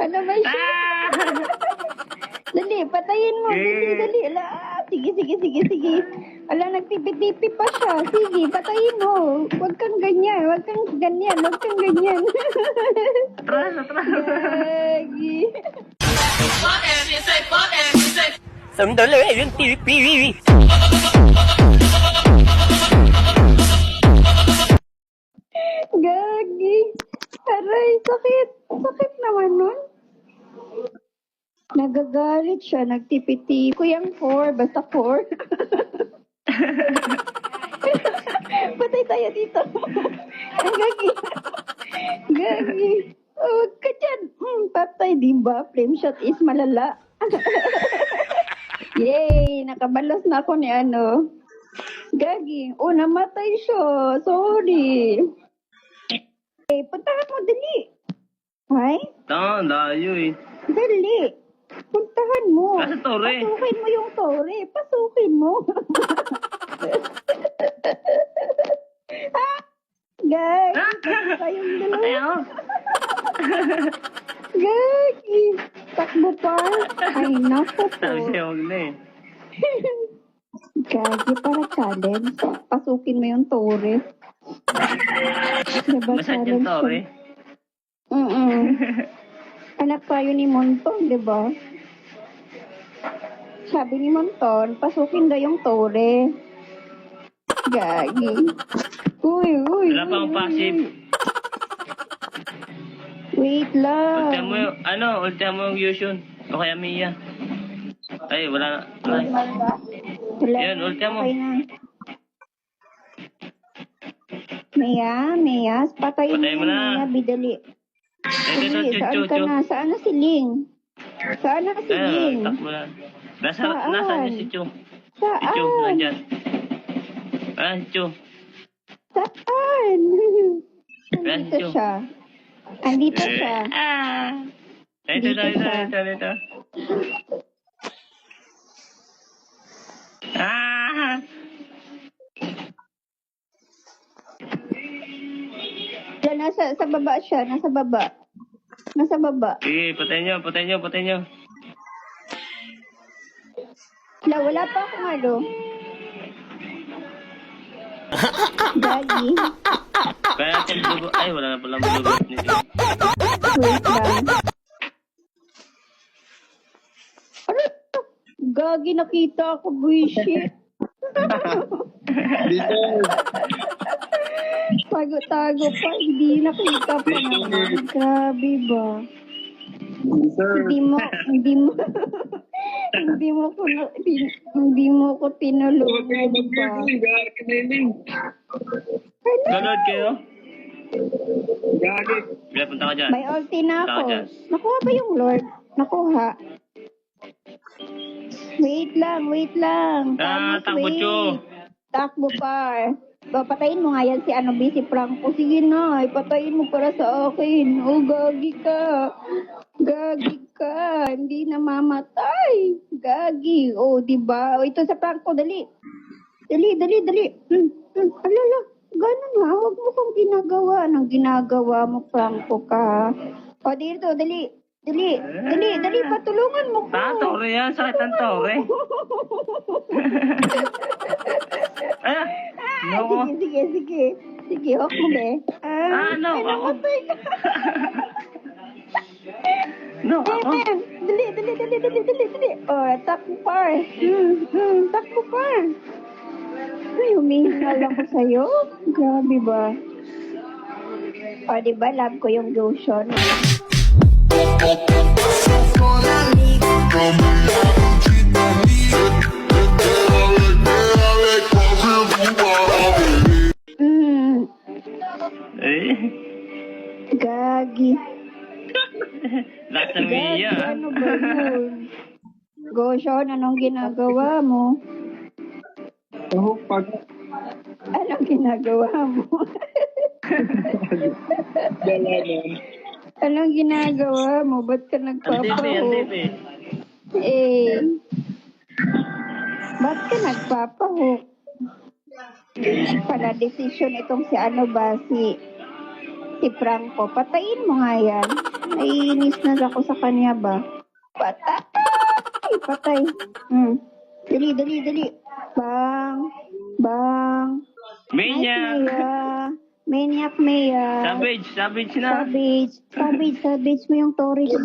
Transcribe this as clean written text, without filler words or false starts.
Ano ba siya? Dali, patayin mo. Dali. Ala, sige. Ala, nagtipi-tipi pa siya. Sige, patayin mo. Huwag kang ganyan. Atras. Gagi. Sandali, yung TV. Gagi. Aray, sakit. Sakit naman nun. Nagagalit siya, nagtipi-tipi. Kuyang 4, basta 4. Patay tayo dito. Gagi. Huwag ka dyan. Patay, diba? Flame shot is malala. Yay! Nakabalos na ako ni ano. Gagi. Oh, namatay siya. Sorry. Puntahan mo, dali. Ay? Tama, dayo eh. Dali. Puntahan mo. Nasa tore. Pasukin mo yung tore. Pasukin mo. Gagi. Kayong dalawa. Patay ako. Gagi. Takbo pa. Ay, naku po. Sabi siya, huwag na eh. Gagi, para challenge. Pasukin mo yung tore. Diba Masad yung tore. Anak tayo ni Monton, diba? Sabi ni Monton, pasukin daw yung tore. Gagi. Uy. Wala pa akong passive. Wait lang. Ultihan mo yung Yushun. O kaya Mia. Ay, wala na. Ay. Wala. Yan, ultihan mo. Okay na. Mia, patayin Patayin mo mo na. Mia, bidali. Ito, Saan ka na? Saan na si Ling? takbo na. Nasaan yung si Chu? Si Chu, Saan? nandyan. Si Chu. Saan? Andito Chu. siya. Andito siya. Ito. Diyan, sa baba siya. Nasa baba. Sige, patayin nyo. Wala pa akong ano. Gagi. Kaya kung dugo, ay wala na palang dugo nito. Wait lang. Ano? Gagi, nakita ako, bullshit. Tago pa, hindi nakita pa naman. Grabe ba? Hindi mo ko tinulungan ba? Galod kayo? Kaya punta ka dyan. May ulti na ako. Punta ka dyan. Nakuha ba yung Lord? Nakuha. Wait lang. Takbo Chu. Takbo pa. Patayin mo nga yan si si Franco. Sige na, ipatayin mo para sa akin. Oh, gagi ka. Hindi na mamatay. Gagi. Oh, diba? Oh, ito sa Franco, dali. Alala, ganun ha. Huwag mo kong ginagawa. Anong ginagawa mo, Franco ka? O, dito, dali. Patulungan mo ko. Tore yan, sakit ng tore. No. Sige, hok mo be. No, ako. namatay ka. No, ako. Dali. Oh, takbo pa. Takbo pa. Ay, humihingal ako sa'yo. Grabe ba? O, diba, love ko yung lotion. Gagi. Lasa Mia. Ano ba yun? Go, Sean, anong ginagawa mo? Anong ginagawa mo? Anong ginagawa mo? Ba't ka nagpapahook? Ba't ka nagpapahook? Para decision itong si Si Franco, patayin mo nga yan. Naiinis na ako sa kanya ba? Patay. Dali. Bang. Maniac! Maniac. Savage na. Savage mo yung Tory. Ito.